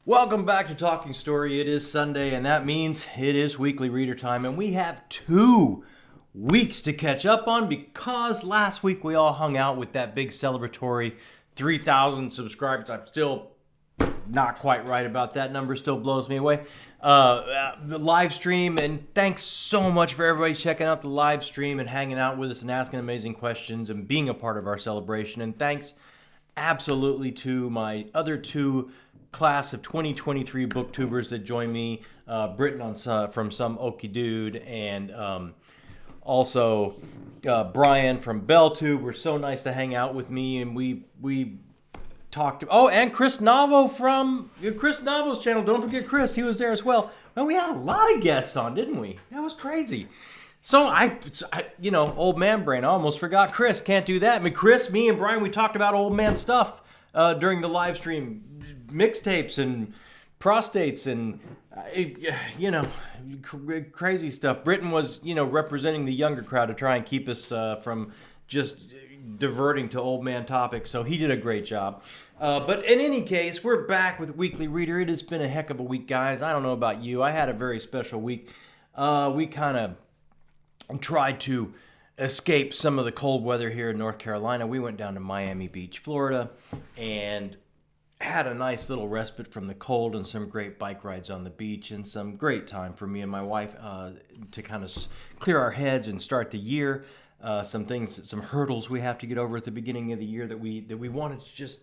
Welcome back to Talking Story. It is Sunday, and that means it is weekly reader time, and we have 2 weeks to catch up on because last week we all hung out with that big celebratory 3,000 subscribers. I'm still not quite right about that number, still blows me away. The live stream, and thanks so much for everybody checking out the live stream and hanging out with us and asking amazing questions and being a part of our celebration. And thanks absolutely to my other 2 class of 2023 booktubers that joined me, Britton from Some Okie Dude, and also Brian from BellTube were so nice to hang out with me, and we talked to, and Chris Navo from Chris Navo's channel. Don't forget Chris, he was there as well. Well, we had a lot of guests on, didn't we? That was crazy. So I old man brain, I almost forgot Chris. Can't do that. I mean, Chris, me, and Brian, we talked about old man stuff during the live stream. Mixtapes and prostates and crazy stuff. Britain was representing the younger crowd to try and keep us from just diverting to old man topics, so he did a great job. But in any case, we're back with Weekly Reader. It has been a heck of a week, guys. I don't know about you. I had a very special week. We kind of tried to escape some of the cold weather here in North Carolina. We went down to Miami Beach, Florida, and had a nice little respite from the cold and some great bike rides on the beach and some great time for me and my wife to kind of clear our heads and start the year. Some hurdles we have to get over at the beginning of the year that we wanted to just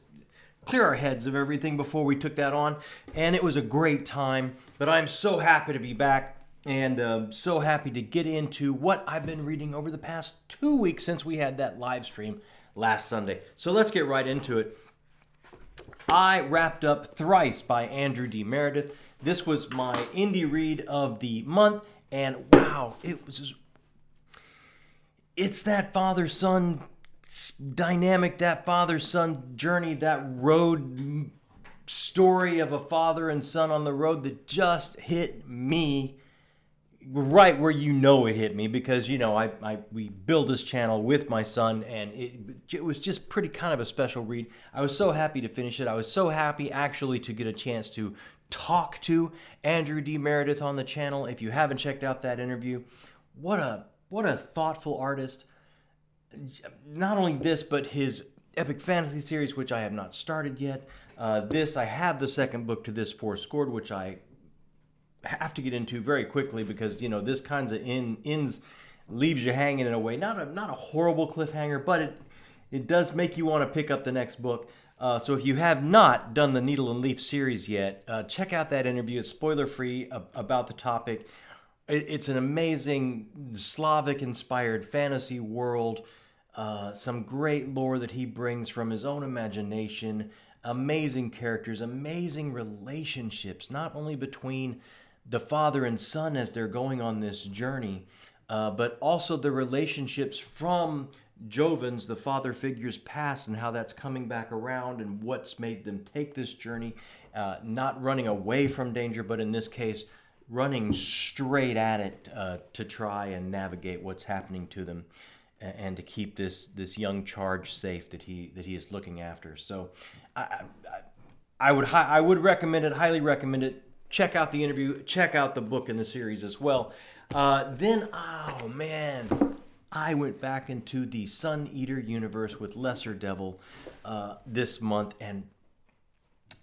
clear our heads of everything before we took that on. And it was a great time, but I'm so happy to be back and so happy to get into what I've been reading over the past 2 weeks since we had that live stream last Sunday. So let's get right into it. I wrapped up Thrice by Andrew D. Meredith. This was my indie read of the month, and wow, it's that father-son dynamic, that father-son journey, that road story of a father and son on the road that just hit me right where it hit me, because we build this channel with my son, and it was just pretty kind of a special read. I was so happy to finish it. I was so happy actually to get a chance to talk to Andrew D. Meredith on the channel. If you haven't checked out that interview, what a thoughtful artist. Not only this, but his epic fantasy series, which I have not started yet. I have the second book to this, Fourscored, which I have to get into very quickly, because this kinds of ends leaves you hanging in a way. Not a horrible cliffhanger, but it does make you want to pick up the next book. So if you have not done the Needle and Leaf series yet, check out that interview. It's spoiler free about the topic. It's an amazing Slavic inspired fantasy world. Some great lore that he brings from his own imagination. Amazing characters, amazing relationships, not only between the father and son as they're going on this journey, but also the relationships from Jovan's, the father figure's past, and how that's coming back around and what's made them take this journey, not running away from danger, but in this case, running straight at it to try and navigate what's happening to them and to keep this young charge safe that he is looking after. So I would recommend it, highly recommend it. Check out the interview. Check out the book in the series as well. Then, I went back into the Sun Eater universe with Lesser Devil this month, and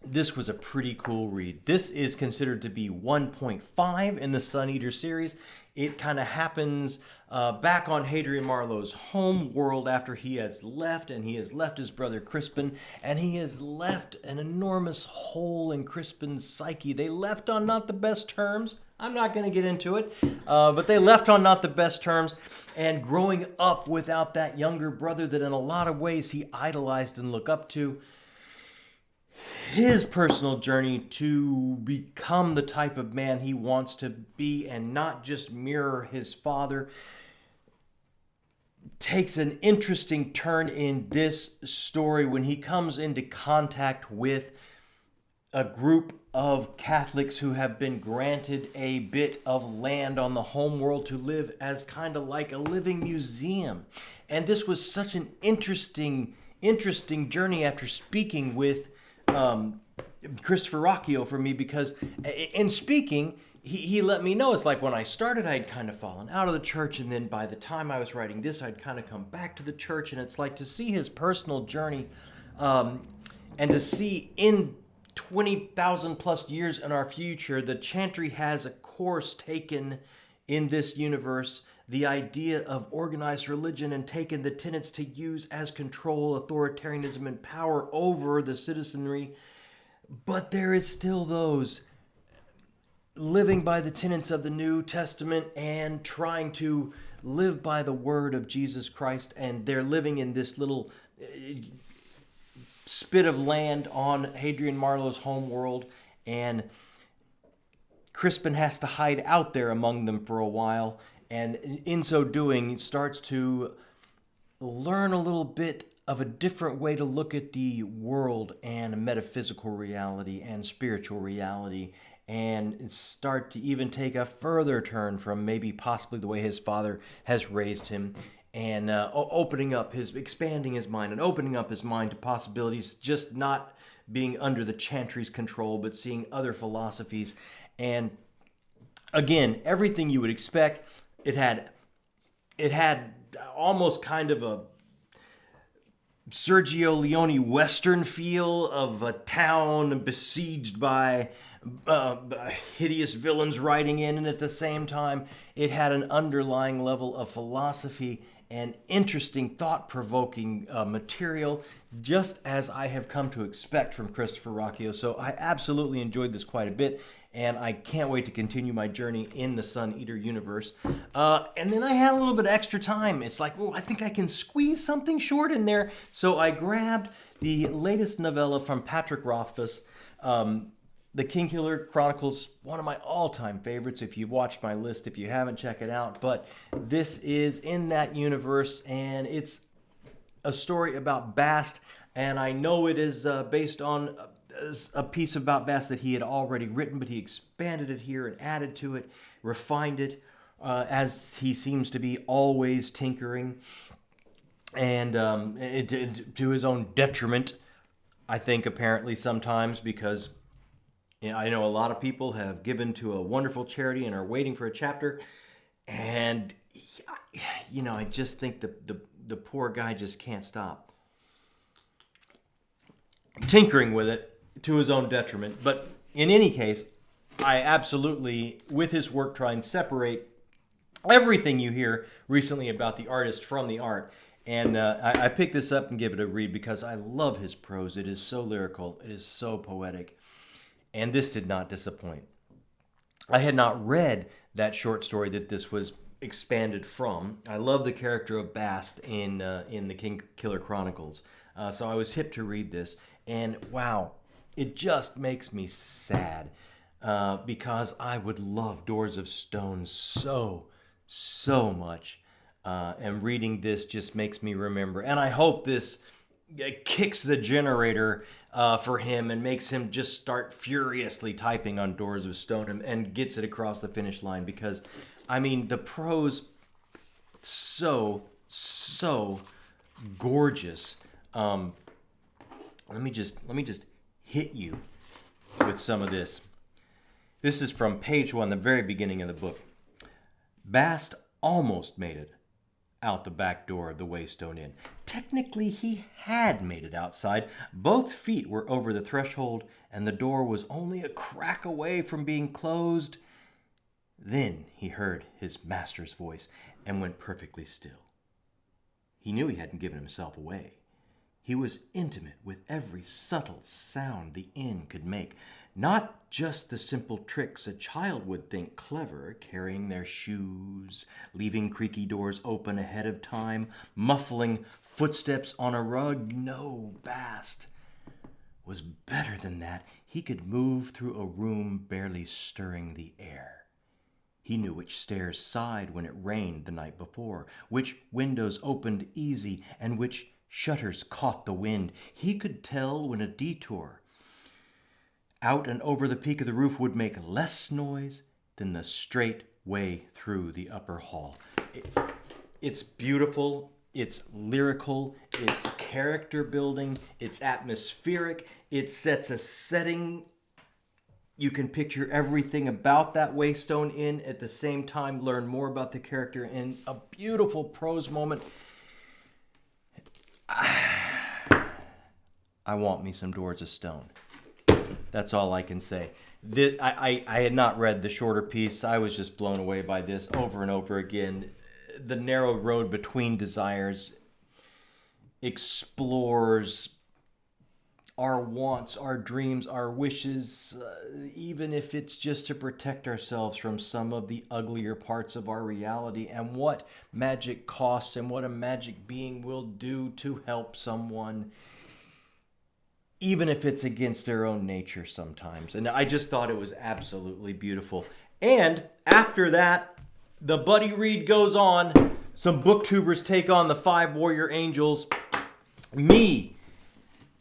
this was a pretty cool read. This is considered to be 1.5 in the Sun Eater series. It kind of happens back on Hadrian Marlowe's home world after he has left, and he has left his brother Crispin, and he has left an enormous hole in Crispin's psyche. They left on not the best terms. I'm not going to get into it, but they left on not the best terms, and growing up without that younger brother that in a lot of ways he idolized and looked up to, his personal journey to become the type of man he wants to be and not just mirror his father takes an interesting turn in this story when he comes into contact with a group of Catholics who have been granted a bit of land on the home world to live as kind of like a living museum. And this was such an interesting journey after speaking with Christopher Rocchio for me, because in speaking, he let me know. It's like when I started, I'd kind of fallen out of the church, and then by the time I was writing this, I'd kind of come back to the church. And it's like to see his personal journey, and to see in 20,000 plus years in our future, the chantry has a course taken in this universe, the idea of organized religion, and taken the tenets to use as control, authoritarianism, and power over the citizenry. But there is still those living by the tenets of the New Testament and trying to live by the word of Jesus Christ, and they're living in this little spit of land on Hadrian Marlowe's homeworld, and Crispin has to hide out there among them for a while, and in so doing starts to learn a little bit of a different way to look at the world and metaphysical reality and spiritual reality, and start to even take a further turn from maybe possibly the way his father has raised him, and expanding his mind and opening up his mind to possibilities, just not being under the chantry's control, but seeing other philosophies. And again, everything you would expect. It had almost kind of a Sergio Leone Western feel of a town besieged by hideous villains riding in, and at the same time, it had an underlying level of philosophy and interesting, thought-provoking material, just as I have come to expect from Christopher Rocchio. So I absolutely enjoyed this quite a bit, and I can't wait to continue my journey in the Sun Eater universe. And then I had a little bit of extra time. It's like, oh, I think I can squeeze something short in there. So I grabbed the latest novella from Patrick Rothfuss, The Kingkiller Chronicles, one of my all-time favorites. If you've watched my list, if you haven't, check it out. But this is in that universe, and it's a story about Bast. And I know it is based on a piece about Bast that he had already written, but he expanded it here and added to it, refined it, as he seems to be always tinkering, and to his own detriment, I think, apparently sometimes, because I know a lot of people have given to a wonderful charity and are waiting for a chapter, and I just think the poor guy just can't stop tinkering with it to his own detriment. But in any case, I absolutely, with his work, try and separate everything you hear recently about the artist from the art. And I picked this up and give it a read because I love his prose. It is so lyrical. It is so poetic. And this did not disappoint. I had not read that short story that this was expanded from. I love the character of Bast in the Kingkiller Chronicles. So I was hip to read this. And wow, it just makes me sad because I would love Doors of Stone so much. And reading this just makes me remember. And I hope this kicks the generator for him and makes him just start furiously typing on Doors of Stone and gets it across the finish line, because, I mean, the prose, so gorgeous. Let me just hit you with some of this. This is from page 1, the very beginning of the book. Bast almost made it out the back door of the Waystone Inn. Technically, he had made it outside. Both feet were over the threshold, and the door was only a crack away from being closed. Then he heard his master's voice and went perfectly still. He knew he hadn't given himself away. He was intimate with every subtle sound the inn could make, not just the simple tricks a child would think clever, carrying their shoes, leaving creaky doors open ahead of time, muffling footsteps on a rug. No, Bast was better than that. He could move through a room barely stirring the air. He knew which stairs sighed when it rained the night before, which windows opened easy, and which shutters caught the wind. He could tell when a detour out and over the peak of the roof would make less noise than the straight way through the upper hall. It's beautiful. It's lyrical, it's character building, it's atmospheric, it sets a setting. You can picture everything about that Waystone in, at the same time learn more about the character in a beautiful prose moment. I want me some Doors of Stone. That's all I can say. I had not read the shorter piece. I was just blown away by this over and over again. The narrow road between desires explores our wants, our dreams, our wishes, even if it's just to protect ourselves from some of the uglier parts of our reality, and what magic costs and what a magic being will do to help someone, even if it's against their own nature sometimes. And I just thought it was absolutely beautiful. And after that, the buddy read goes on. Some booktubers take on the 5 warrior angels. Me,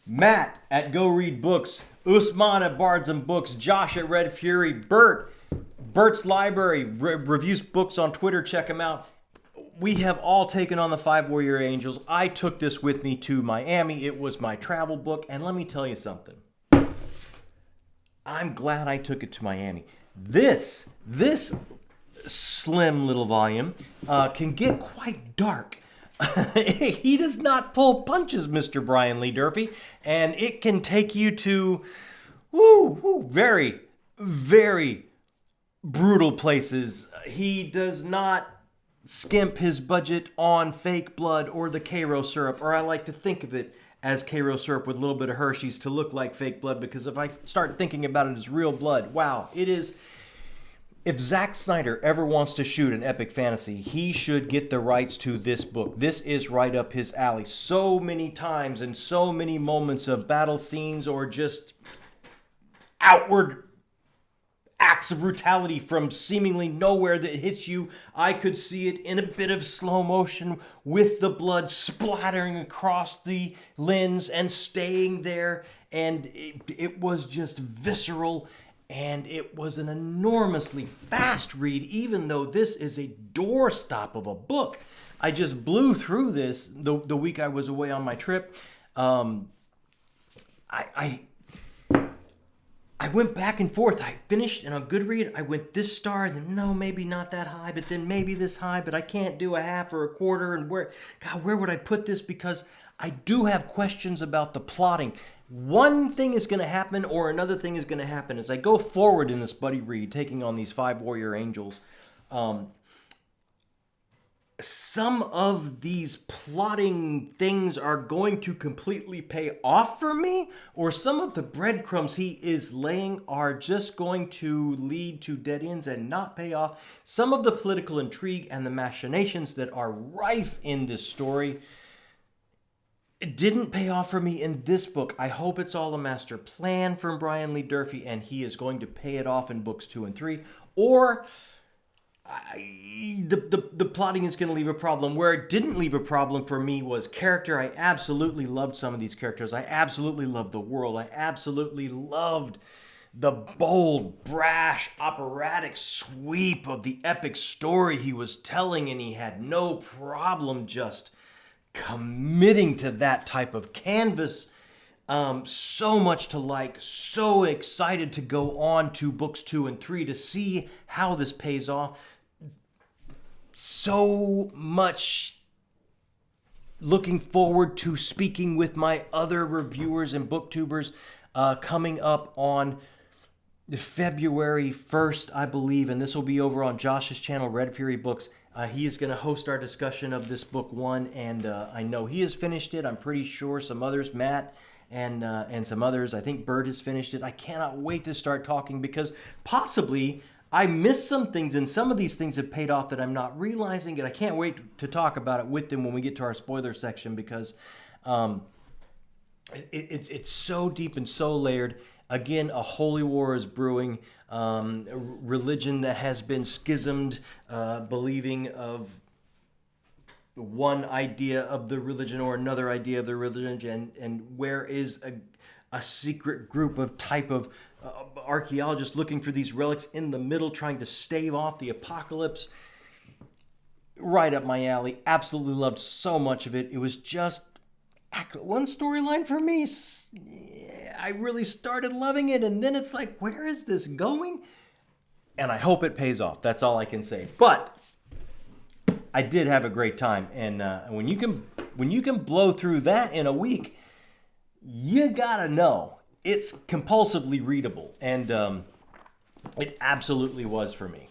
Matt at Go Read Books, Usman at Bards and Books, Josh at Red Fury, Bert's Library, reviews books on Twitter, check him out. We have all taken on the 5 warrior angels. I took this with me to Miami. It was my travel book, and let me tell you something. I'm glad I took it to Miami. This slim little volume can get quite dark. He does not pull punches, Mr. Brian Lee Durfee, and it can take you to very, very brutal places. He does not skimp his budget on fake blood or the Cairo syrup, or I like to think of it as Cairo syrup with a little bit of Hershey's to look like fake blood, because if I start thinking about it as real blood, wow, it is. If Zack Snyder ever wants to shoot an epic fantasy, he should get the rights to this book. This is right up his alley. So many times and so many moments of battle scenes or just outward acts of brutality from seemingly nowhere that hits you. I could see it in a bit of slow motion with the blood splattering across the lens and staying there. And it was just visceral. And it was an enormously fast read, even though this is a doorstop of a book. I just blew through this the week I was away on my trip. I went back and forth. I finished in a good read. I went this star, and then no, maybe not that high, but then maybe this high, but I can't do a half or a quarter. And where would I put this? Because I do have questions about the plotting. One thing is going to happen, or another thing is going to happen as I go forward in this buddy read, taking on these 5 warrior angels. Some of these plotting things are going to completely pay off for me, or some of the breadcrumbs he is laying are just going to lead to dead ends and not pay off. Some of the political intrigue and the machinations that are rife in this story, it didn't pay off for me in this book. I hope it's all a master plan from Brian Lee Durfee, and he is going to pay it off in books 2 and 3. Or the plotting is going to leave a problem. Where it didn't leave a problem for me was character. I absolutely loved some of these characters. I absolutely loved the world. I absolutely loved the bold, brash, operatic sweep of the epic story he was telling, and he had no problem just committing to that type of canvas. So much to like, so excited to go on to books 2 and 3 to see how this pays off. So much looking forward to speaking with my other reviewers and booktubers coming up on February 1st, I believe, and this will be over on Josh's channel, Red Fury Books. He is going to host our discussion of this book 1, and I know he has finished it. I'm pretty sure some others, Matt and some others, I think Bert has finished it. I cannot wait to start talking, because possibly I missed some things, and some of these things have paid off that I'm not realizing, and I can't wait to talk about it with them when we get to our spoiler section, because it's so deep and so layered. Again, a holy war is brewing. Religion that has been schismed, believing of one idea of the religion or another idea of the religion, and where is a secret group of type of archaeologists looking for these relics in the middle, trying to stave off the apocalypse. right up my alley. Absolutely loved so much of it. It was just one storyline for me. I really started loving it, and then it's like, where is this going? And I hope it pays off. That's all I can say. But I did have a great time, and when you can blow through that in a week, you gotta know it's compulsively readable, and it absolutely was for me.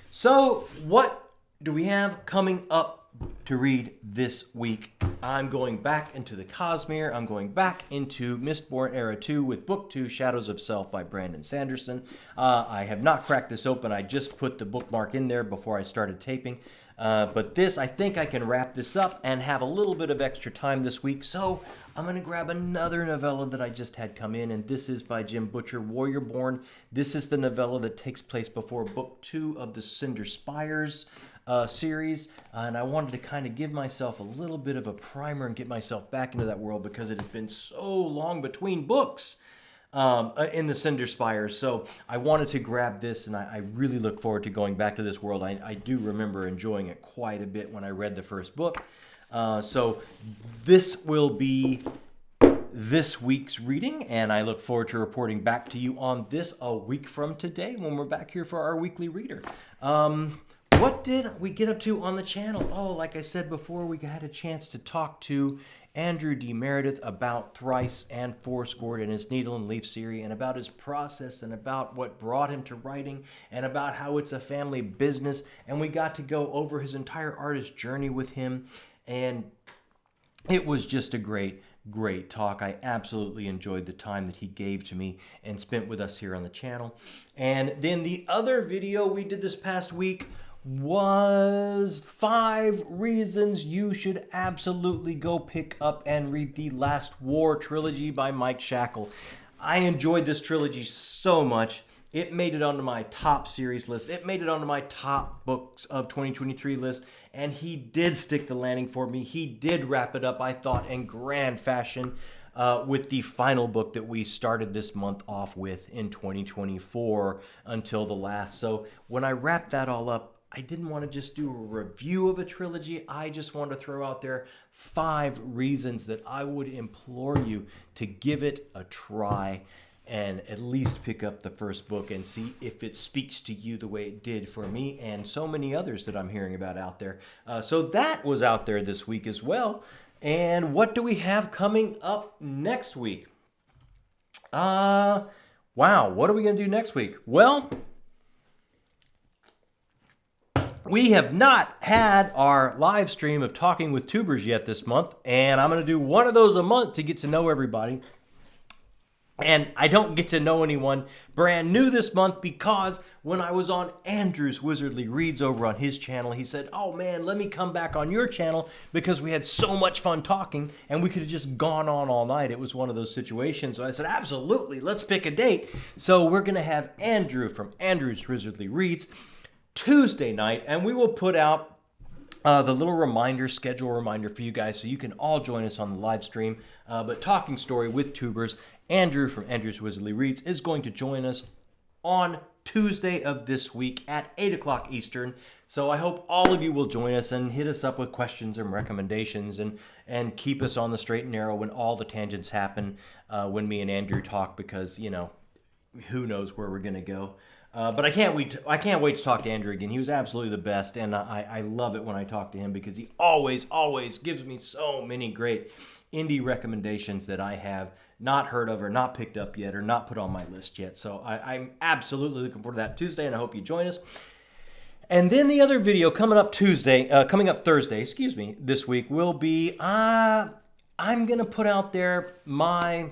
So what do we have coming up to read this week? I'm going back into the Cosmere. I'm going back into Mistborn Era 2 with Book 2, Shadows of Self by Brandon Sanderson. I have not cracked this open. I just put the bookmark in there before I started taping. But this, I think I can wrap this up and have a little bit of extra time this week. So I'm going to grab another novella that I just had come in, and this is by Jim Butcher, Warriorborn. This is the novella that takes place before Book 2 of the Cinder Spires series, and I wanted to kind of give myself a little bit of a primer and get myself back into that world because it has been so long between books in the Cinder Spires. So I wanted to grab this, and I really look forward to going back to this world. I do remember enjoying it quite a bit when I read the first book. So this will be this week's reading, and I look forward to reporting back to you on this a week from today when we're back here for our weekly reader. What did we get up to on the channel? Oh, like I said before, we had a chance to talk to Andrew D. Meredith about Thrice and Fourscored and his Needle and Leaf series, and about his process, and about what brought him to writing, and about how it's a family business. And we got to go over his entire artist journey with him, and it was just a great talk. I absolutely enjoyed the time that he gave to me and spent with us here on the channel. And then the other video we did this past week was 5 reasons you should absolutely go pick up and read the Last War trilogy by Mike Shackle. I enjoyed this trilogy so much. It made it onto my top series list. It made it onto my top books of 2023 list, and he did stick the landing for me. He did wrap it up, I thought, in grand fashion with the final book that we started this month off with in 2024 until the last. So when I wrapped that all up, I didn't want to just do a review of a trilogy. I just wanted to throw out there 5 reasons that I would implore you to give it a try and at least pick up the first book and see if it speaks to you the way it did for me and so many others that I'm hearing about out there. So that was out there this week as well. And what do we have coming up next week? Wow, what are we going to do next week? Well, we have not had our live stream of Talking with Tubers yet this month, and I'm going to do one of those a month to get to know everybody. And I don't get to know anyone brand new this month because when I was on Andrew's Wizardly Reads over on his channel, he said, oh man, let me come back on your channel because we had so much fun talking and we could have just gone on all night. It was one of those situations. So I said, absolutely, let's pick a date. So we're going to have Andrew from Andrew's Wizardly Reads Tuesday night, and we will put out the little schedule reminder for you guys so you can all join us on the live stream. But Talking Story with Tubers, Andrew from Andrew's Wizardly Reads is going to join us on Tuesday of this week at 8 o'clock Eastern. So I hope all of you will join us and hit us up with questions and recommendations and keep us on the straight and narrow when all the tangents happen when me and Andrew talk, because, you know, who knows where we're going to go. But I can't wait to talk to Andrew again. He was absolutely the best, and I love it when I talk to him because he always gives me so many great indie recommendations that I have not heard of or not picked up yet or not put on my list yet. So I'm absolutely looking forward to that Tuesday, and I hope you join us. And then the other video coming up Thursday, this week will be, I'm going to put out there my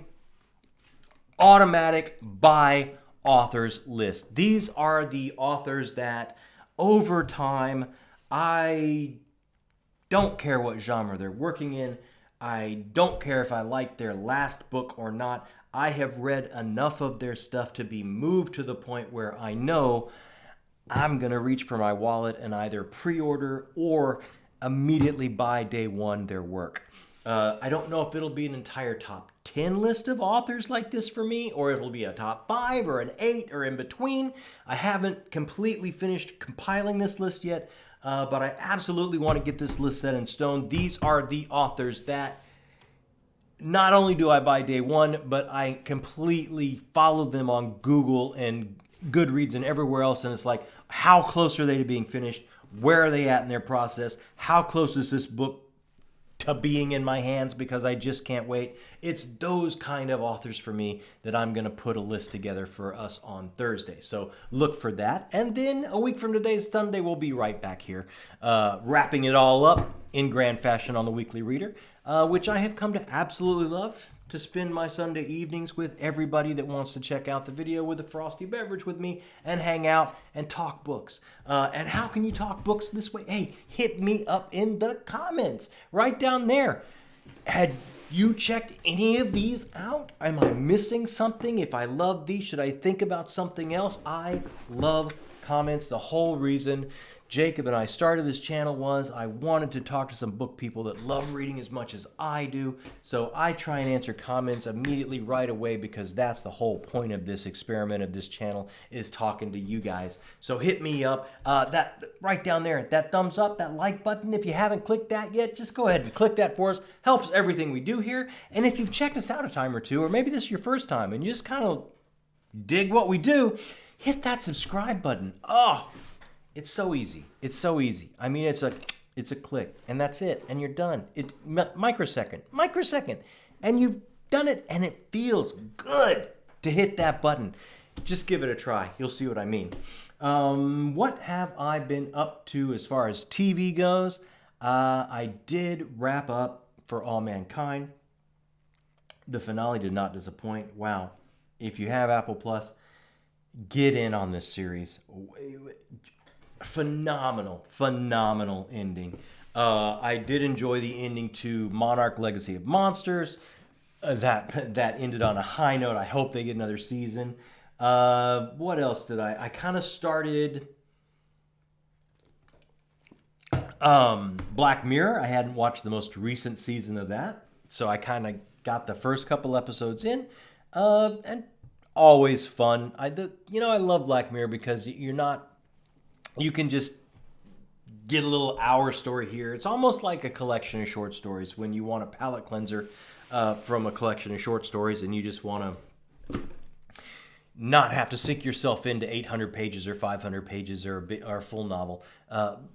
automatic buy authors list. These are the authors that over time, I don't care what genre they're working in. I don't care if I like their last book or not. I have read enough of their stuff to be moved to the point where I know I'm going to reach for my wallet and either pre-order or immediately buy day one their work. I don't know if it'll be an entire top 10 list of authors like this for me, or it'll be a top 5 or an 8 or in between. I haven't completely finished compiling this list yet, but I absolutely want to get this list set in stone. These are the authors that not only do I buy day one, but I completely follow them on Google and Goodreads and everywhere else, and it's like, how close are they to being finished? Where are they at in their process? How close is this book to being in my hands, because I just can't wait. It's those kind of authors for me that I'm going to put a list together for us on Thursday. So look for that. And then a week from today, Sunday, we'll be right back here, wrapping it all up in grand fashion on the Weekly Reader, which I have come to absolutely love, to spend my Sunday evenings with everybody that wants to check out the video with a frosty beverage with me and hang out and talk books. And how can you talk books this way? Hey, hit me up in the comments right down there. Had you checked any of these out? Am I missing something? If I love these, should I think about something else? I love comments. The whole reason Jacob and I started this channel was I wanted to talk to some book people that love reading as much as I do. So I try and answer comments immediately right away, because that's the whole point of this experiment of this channel, is talking to you guys. So hit me up. That right down there, that thumbs up, that like button. If you haven't clicked that yet, just go ahead and click that for us. Helps everything we do here. And if you've checked us out a time or two, or maybe this is your first time and you just kind of dig what we do, hit that subscribe button. Oh, it's so easy. It's so easy. I mean, it's a click, and that's it, and you're done. Microsecond, and you've done it, and it feels good to hit that button. Just give it a try. You'll see what I mean. What have I been up to as far as TV goes? I did wrap up For All Mankind. The finale did not disappoint. Wow. If you have Apple Plus, get in on this series. Phenomenal ending. I did enjoy the ending to Monarch Legacy of Monsters. That ended on a high note. I hope they get another season. What else did I kind of started Black Mirror. I hadn't watched the most recent season of that, so I kind of got the first couple episodes in, and always fun. I love Black Mirror because you can just get a little hour story here. It's almost like a collection of short stories when you want a palate cleanser from a collection of short stories, and you just want to not have to sink yourself into 800 pages or 500 pages or a full novel.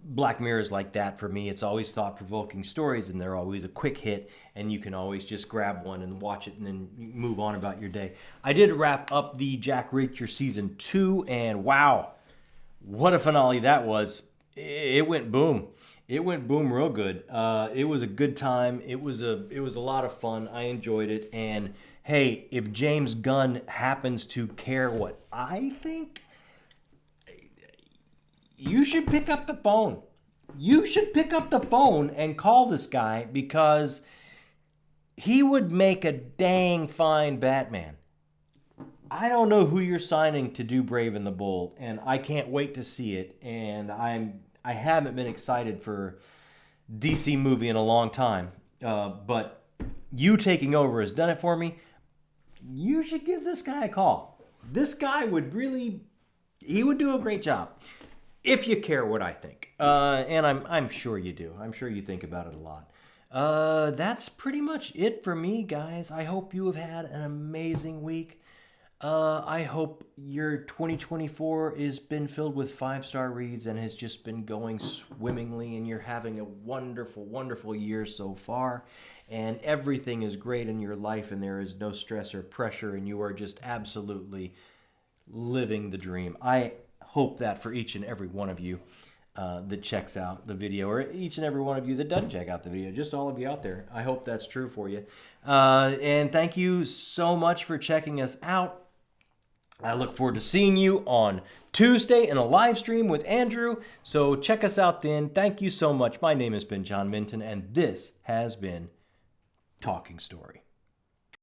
Black Mirror is like that for me. It's always thought-provoking stories, and they're always a quick hit, and you can always just grab one and watch it and then move on about your day. I did wrap up the Jack Reacher Season 2, and wow, what a finale that was. It went boom. It went boom real good. It was a good time. It was a lot of fun. I enjoyed it. And hey, if James Gunn happens to care what I think, you should pick up the phone. You should pick up the phone and call this guy, because he would make a dang fine Batman. I don't know who you're signing to do Brave and the Bold, and I can't wait to see it. And I haven't been excited for DC movie in a long time, but you taking over has done it for me. You should give this guy a call. This guy would do a great job if you care what I think, and I'm sure you do. I'm sure you think about it a lot. That's pretty much it for me, guys. I hope you have had an amazing week. I hope your 2024 has been filled with 5-star reads and has just been going swimmingly, and you're having a wonderful, wonderful year so far, and everything is great in your life, and there is no stress or pressure, and you are just absolutely living the dream. I hope that for each and every one of you that checks out the video, or each and every one of you that doesn't check out the video, just all of you out there. I hope that's true for you. And thank you so much for checking us out. I look forward to seeing you on Tuesday in a live stream with Andrew. So check us out then. Thank you so much. My name has been John Minton, and this has been Talking Story.